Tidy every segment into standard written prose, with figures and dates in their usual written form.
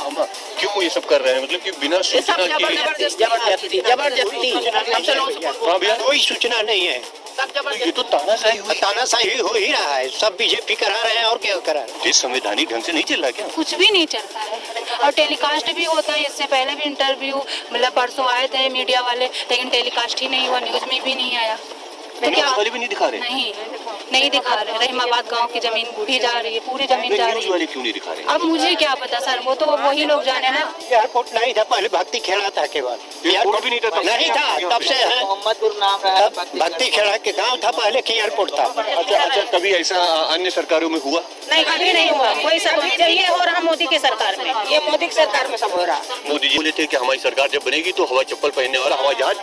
अम्मा क्यों ये सब कर रहे हैं? मतलब कि बिना सूचना के जबरदस्ती हमसे कोई सूचना नहीं है। ये तो तानाशाही हो ही रहा है, सब बीजेपी करा रहे हैं और क्या करा रहे हैं। ये संवैधानिक ढंग से नहीं चल रहा क्या? कुछ भी नहीं चल रहा है और टेलीकास्ट भी होता है। इससे पहले भी इंटरव्यू मतलब परसों आए थे मीडिया वाले, लेकिन टेलीकास्ट ही नहीं हुआ, न्यूज में भी नहीं आया। तो क्या वाले भी नहीं दिखा रहे? नहीं दिखा रहे। रहीमाबाद गांव की जमीन भी जा रही है, पूरी जमीन जा रही है। वाले क्यों नहीं दिखा रहे? अब मुझे क्या पता सर, वो तो वही लोग जाने ना। एयरपोर्ट नहीं था पहले, भक्ति खेड़ा था के बाद एयरपोर्ट भी नहीं था, नहीं था तब से है। मोहम्मदपुर नाम रहा, भक्ति खेड़ा के गांव था पहले की एयरपोर्ट था। अच्छा, कभी ऐसा अन्य सरकारों में हुआ? नहीं, कभी नहीं हुआ। कोई सरकार ये हो रहा मोदी की सरकार में, ये मोदी की सरकार में सब हो रहा। मोदी जी बोले थे कि हमारी सरकार जब बनेगी तो हवाई चप्पल पहनने और हवाई जहाज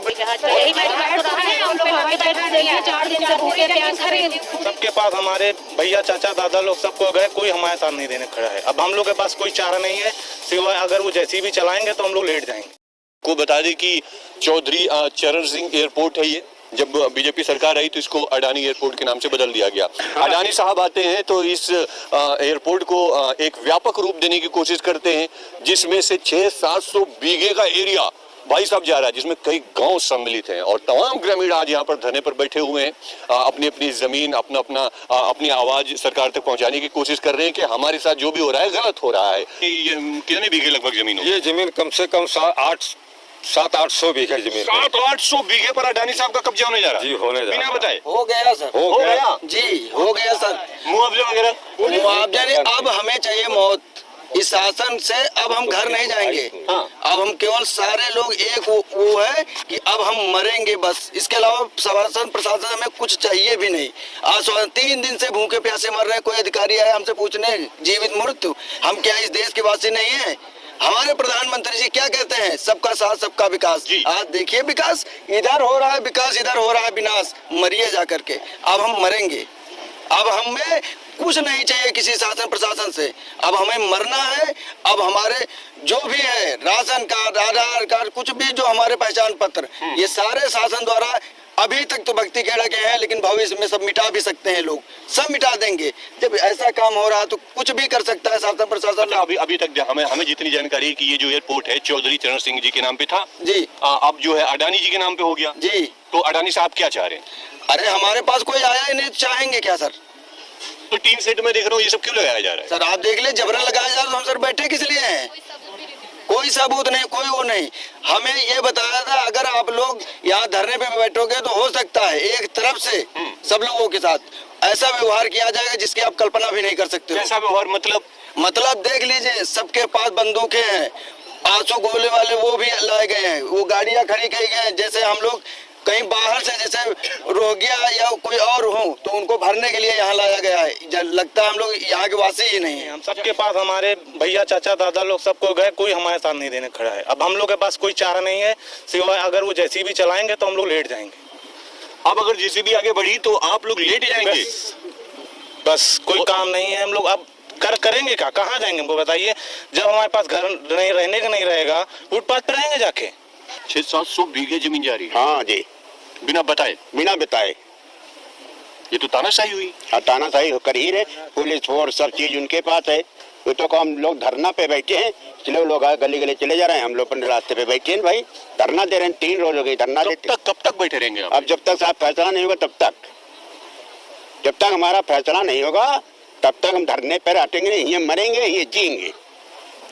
सबके पास हमारे भैया चाचा दादा लोग सबको गए, कोई हमारे साथ नहीं देने खड़ा है। अब हम लोग के पास कोई चारा नहीं है सिवाय अगर वो जैसी भी चलाएंगे तो हम लोग लेट जाएंगे। को बता दें कि चौधरी चरण सिंह एयरपोर्ट है ये। जब बीजेपी सरकार आई तो इसको अडानी एयरपोर्ट के नाम से बदल दिया गया। अडानी साहब आते हैं तो इस एयरपोर्ट को एक व्यापक रूप देने की कोशिश करते हैं, जिसमें से 600-700 बीघे का एरिया भाई साहब जा रहा है, जिसमें कई गांव सम्मिलित हैं और तमाम ग्रामीण आज यहाँ पर धरने पर बैठे हुए हैं, अपनी अपनी जमीन अपनी आवाज सरकार तक पहुंचाने की कोशिश कर रहे हैं कि हमारे साथ जो भी हो रहा है गलत हो रहा है। ये कितने बीघे लगभग जमीन हो? ये जमीन कम से कम 700-800 बीघे जमीन। 700-800 बीघे पर अडानी साहब का कब्जा होने जा रहा है? जी होने जा रहा है। बिना बताए हो गया सर, हो गया जी हो गया सर। मुआवजा वगैरह? मुआवजा नहीं, अब हमें चाहिए मौत। इस शासन से अब हम घर नहीं जाएंगे। अब हम केवल सारे लोग एक वो है कि अब हम मरेंगे बस। इसके अलावा शासन प्रशासन हमें कुछ चाहिए भी नहीं। आज 3 दिन से भूखे प्यासे मर रहे हैं, कोई अधिकारी आया हमसे पूछने जीवित मृत्यु। हम क्या इस देश के वासी नहीं है? हमारे प्रधानमंत्री जी क्या कहते हैं, सबका साथ सबका विकास। आज देखिए विकास इधर हो रहा है, विकास इधर हो रहा है, विनाश मरिए जा करके। अब हम मरेंगे। अब हमें कुछ नहीं चाहिए किसी शासन प्रशासन से, अब हमें मरना है। अब हमारे जो भी है राशन कार्ड, आधार कार्ड, कुछ भी जो हमारे पहचान पत्र, ये सारे शासन द्वारा अभी तक तो भक्ति खेड़ा के हैं, लेकिन भविष्य में सब मिटा भी सकते हैं लोग, सब मिटा देंगे। जब ऐसा काम हो रहा है तो कुछ भी कर सकता है शासन प्रशासन। अभी तक हमें जितनी जानकारी है कि ये जो एयरपोर्ट है चौधरी चरण सिंह जी के नाम पे था जी, अब जो है अडानी जी के नाम पे हो गया जी। तो अडानी साहब क्या चाह रहे हैं? अरे हमारे पास कोई आया ही नहीं, चाहेंगे क्या सर? तो टीम सेट में देख रहा हूँ ये सब क्यों लगाया जा रहा है? सर आप देख ले, जबरन लगाया जा रहा है। हम सर बैठे किस लिए हैं? कोई सबूत नहीं, कोई वो नहीं। हमें ये बताया था अगर आप लोग यहाँ धरने पे बैठोगे तो हो सकता है एक तरफ से सब लोगों के साथ ऐसा व्यवहार किया जाएगा जिसकी आप कल्पना भी नहीं कर सकते। ऐसा व्यवहार मतलब देख लीजिए, सबके पास बंदूकें हैं, आंसू गोले वाले वो भी लाए गए हैं, वो गाड़ियां खड़ी की गई हैं। जैसे हम लोग कहीं बाहर से जैसे रोगिया या कोई और हो तो उनको भरने के लिए यहाँ लाया गया है। लगता है हम लोग यहाँ के वासी ही नहीं है। हम सबके पास हमारे भैया चाचा दादा लोग सबको गए, कोई हमारे साथ नहीं देने खड़ा है। अब हम लोग के पास कोई चारा नहीं है सिवाय अगर वो जैसी भी चलाएंगे तो हम लोग लेट जाएंगे। अब अगर जेसीबी आगे बढ़ी तो आप लोग लेट जाएंगे? बस कोई काम नहीं है। हम लोग अब करेंगे क्या, कहाँ जाएंगे हमको बताइए? जब हमारे पास घर नहीं रहने का नहीं रहेगा, फुटपाथ पे रहेंगे जाके। 600-700 बीघे जमीन जा रही है? हाँ जी, बिना बताए ये तो तानाशाही हुई। हाँ, तानाशाही कर ही रहे। पुलिस फोर्स सब चीज उनके पास है। तो हम लोग धरना पे बैठे हैं, चलो लोग गली गली चले जा रहे हैं, हम लोग अपने रास्ते पे बैठे हैं भाई, धरना दे रहे हैं। 3 रोज हो गई धरना देते। कब तक बैठे रहेंगे आप? अब जब तक साहब फैसला नहीं होगा तब तक, जब तक हमारा फैसला नहीं होगा तब तक हम धरने पर हटेंगे नहीं। ये मरेंगे ये जिएंगे,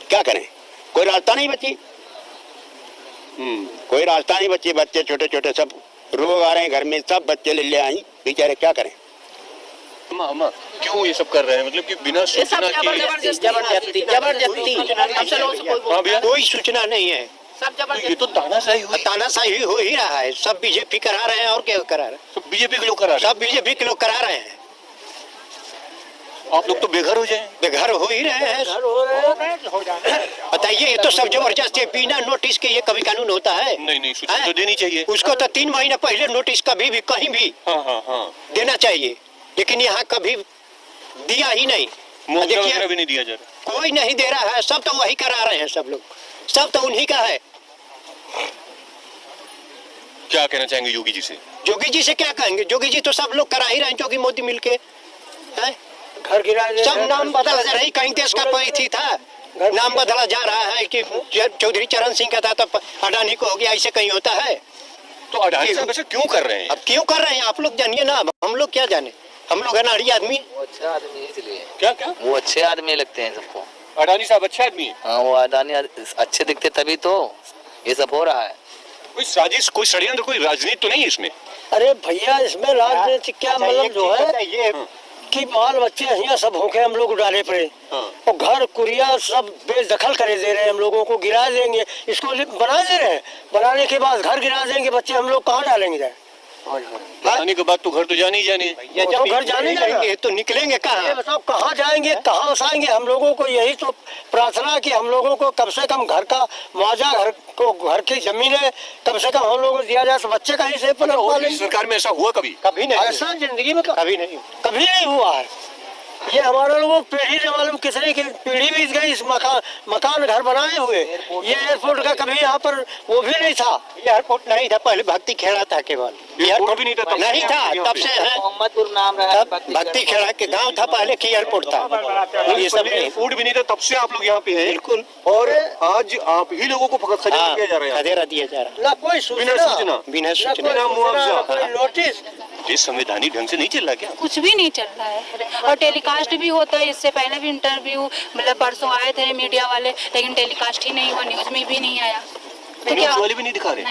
क्या करें? कोई रास्ता नहीं बची, कोई रास्ता नहीं बची। बच्चे छोटे छोटे सब रोग आ रहे हैं घर में, सब बच्चे ले आई बेचारे, क्या करें? अम्मा क्यों ये सब कर रहे हैं? मतलब कि बिना सूचना के जबरदस्ती कोई सूचना नहीं है। ये तो तानाशाही हो ही रहा है, सब बीजेपी करा रहे हैं और क्या करा रहे हैं? सब बीजेपी के लोग करा रहे हैं। सब बीजेपी के लोग करा रहे हैं। आप लोग तो बेघर हो जाए। बेघर हो ही रहे हैं। बताइए, ये तो सब जबरदस्ती, बिना नोटिस के ये कभी कानून होता है? नहीं सूचना तो देनी चाहिए। उसको तो 3 महीना पहले नोटिस कभी भी कहीं भी देना चाहिए, लेकिन यहाँ कभी दिया ही नहीं। मुआवजा भी नहीं दिया जा रहा, कोई नहीं दे रहा है। सब तो वही करा रहे हैं, सब लोग, सब तो उन्हीं का है। क्या कहना चाहेंगे योगी जी से? योगी जी से क्या कहेंगे? योगी जी तो सब लोग करा ही रहे हैं, योगी मोदी मिलके। घर गिरा सब नाम बदल रही, कहीं देश का पैथी था, नाम बदला जा रहा है कि चौधरी चरण सिंह का था तो अडानी को हो गया, ऐसे कहीं होता है? तो अडानी साहब ऐसे क्यों कर रहे हैं? अब क्यों कर रहे हैं आप लोग जानिए ना, हम लोग क्या जाने, हम लोग अनाड़ी आदमी। वो अच्छा आदमी है इसलिए। क्या क्या? वो अच्छे आदमी लगते हैं सबको। अडानी साहब अच्छे आदमी है? हाँ, वो अडानी अच्छे दिखते तभी तो ये सब हो रहा है। कोई साजिश, कोई षड्यंत्र, कोई राजनीति तो नहीं है इसमें? अरे भैया इसमें राजनीति क्या, मतलब जो है ये कि बाल बच्चे यहाँ सब होके हम लोग डाले पड़े और घर कुरिया सब बेदखल करे दे रहे हैं, हम लोगों को गिरा देंगे, इसको बना दे रहे हैं, बनाने के बाद घर गिरा देंगे, बच्चे हम लोग कहाँ डालेंगे जाए? बनाने के बाद तो घर तो जाने ही जाने। जब घर जाने जाएंगे तो निकलेंगे कहाँ? बताओ कहाँ जाएंगे, कहाँ बसाएंगे? हम लोगों को यही तो प्रार्थना है कि हम लोगों को कम से कम घर का मुआवजा, घर की जमीन है कम से कम हम लोगों को दिया जाए, तो बच्चे कहीं से सरकार में ऐसा हुआ कभी? कभी नहीं, ऐसा जिंदगी में कभी नहीं, कभी नहीं हुआ है। ये हमारे लोगों पीढ़ी ने मालूम कितने की पीढ़ी बीत गई इस मकान घर बनाए हुए। ये एयरपोर्ट का कभी यहाँ पर वो भी नहीं था, एयरपोर्ट नहीं था, पहले भक्ति खेड़ा था केवल, एयरपोर्ट भी नहीं था, नहीं था, तब से है मोहम्मदपुर नाम रहा, भक्ति खेड़ा के गांव था पहले की एयरपोर्ट था, ये सब एयरपोर्ट भी नहीं था, तब से आप लोग यहाँ पे हैं। बिल्कुल। और आज आप ही लोगों को फकत खदेड़ा दिया जा रहा है। खदेड़ा दिया जा रहा ना कोई बिना सूचना, बिना सूचना, बिना मुआवजा, कोई नोटिस। ये संवैधानिक ढंग से नहीं चल रहा क्या? कुछ भी नहीं चल रहा है और टेलीकास्ट भी होता है। इससे पहले भी इंटरव्यू मतलब परसों आए थे मीडिया वाले, लेकिन टेलीकास्ट ही नहीं हुआ, न्यूज में भी नहीं आया। तो क्या न्यूज वाले भी नहीं दिखा रहे?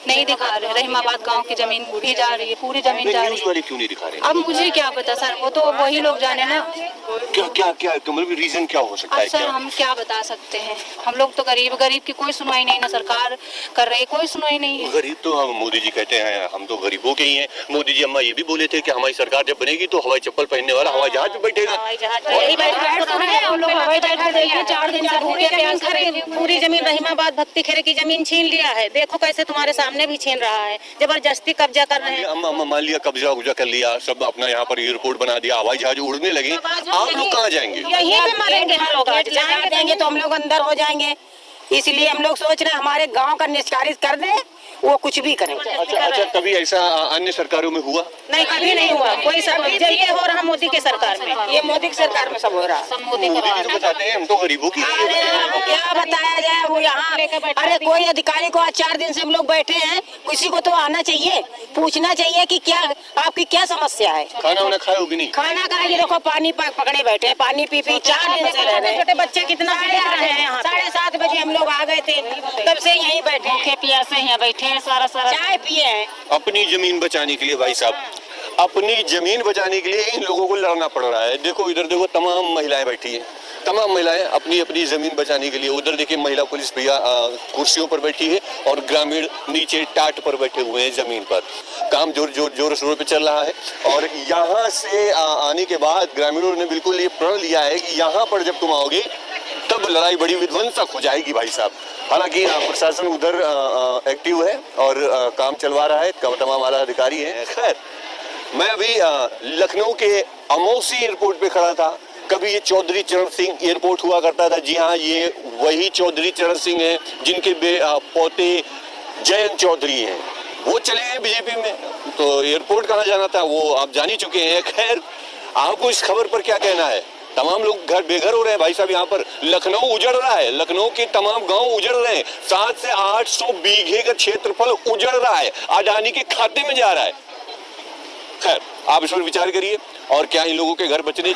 नहीं दिखा रहे। रहीमाबाद गांव की जमीन भी जा रही है, पूरी जमीन जा रही न्यूज है। वाले क्यों नहीं दिखा रहे? अब मुझे क्या पता सर, वो तो वही लोग जाने ना। क्या क्या क्या मतलब रीजन क्या हो सकता अब है? सर क्या हम क्या बता सकते हैं, हम लोग तो गरीब की कोई सुनवाई नहीं, ना सरकार कर रही, कोई सुनवाई नहीं है। गरीब तो हम, मोदी जी कहते हैं हम तो गरीबों के ही हैं। मोदी जी अम्मा ये भी बोले थे कि हमारी सरकार जब बनेगी तो हवाई चप्पल पहनने वाला हवाई जहाज में बैठेगा। यही हम लोग हवाई जहाज में देखिए 4 दिन से भूखे प्यास खड़े। पूरी जमीन रहीमाबाद भक्ति खेरे की जमीन छीन लिया है, देखो कैसे तुम्हारे सामने भी छीन रहा है, जबरदस्ती कब्जा कर रहे हैं। अम्मा मान लिया कब्जा उब्जा कर लिया, सब अपना यहाँ पर एयरपोर्ट बना दिया, हवाई जहाज उड़ने लगे, आप लोग कहाँ जाएंगे? यहीं पे मरेंगे हम लोग, जहाँ देंगे तो हम लोग अंदर हो जाएंगे। इसलिए हम लोग सोच रहे हैं हमारे गांव का निष्कासित कर दें, वो कुछ भी करें। अच्छा, कभी ऐसा अन्य सरकारों में हुआ? नहीं, कभी नहीं हुआ कोई सरकार। जब ये हो रहा मोदी के सरकार में, ये मोदी की सरकार में सब हो रहा। सब मोदी का मोदी जी तो बताते हैं हम तो गरीबों की। अरे क्या बताया जाए वो यहाँ, अरे कोई अधिकारी को आज 4 दिन से हम लोग बैठे हैं, किसी को तो आना चाहिए, पूछना चाहिए कि क्या आपकी क्या समस्या है। खाना वाना खाए भी नहीं? खाना का ये देखो पानी पकड़े बैठे हैं, पानी पी 4 दिन से रह रहे हैं। छोटे बच्चे कितना रहे हैं यहाँ। 7:30 बजे हम लोग आ गए थे, तब से यहीं बैठे भूखे प्यासे यहाँ बैठे हैं, सारा चाय पिए हैं। अपनी जमीन बचाने के लिए भाई साहब, अपनी जमीन बचाने के लिए इन लोगों को लड़ना पड़ रहा है। देखो इधर देखो तमाम महिलाएं बैठी हैं, तमाम महिलाएं अपनी अपनी जमीन बचाने के लिए। उधर देखिए महिला पुलिस भैया कुर्सियों पर बैठी है और ग्रामीण नीचे टाट पर बैठे हुए हैं जमीन पर। काम जोर शोर पे चल रहा है और यहाँ से आने के बाद ग्रामीणों ने बिल्कुल ये प्रण लिया है कि यहाँ पर जब तुम आओगे तब लड़ाई बड़ी विध्वंसक हो जाएगी भाई साहब। हालांकि प्रशासन उधर एक्टिव है और काम चलवा रहा है, तमाम आला अधिकारी हैं। खैर मैं अभी लखनऊ के अमौसी एयरपोर्ट पे खड़ा था। कभी ये चौधरी चरण सिंह एयरपोर्ट हुआ करता था। जी हाँ, ये वही चौधरी चरण सिंह हैं जिनके पोते जयंत चौधरी हैं। वो चले गए बीजेपी में, तो एयरपोर्ट कहाँ जाना था वो आप जान ही चुके हैं। खैर आपको इस खबर पर क्या कहना है? तमाम लोग घर बेघर हो रहे हैं भाई साहब। यहाँ पर लखनऊ उजड़ रहा है, लखनऊ के तमाम गांव उजड़ रहे हैं। 700 से 800 बीघे का क्षेत्रफल उजड़ रहा है, अडानी के खाते में जा रहा है। खैर आप इस पर विचार करिए और क्या इन लोगों के घर बचने चाहिए।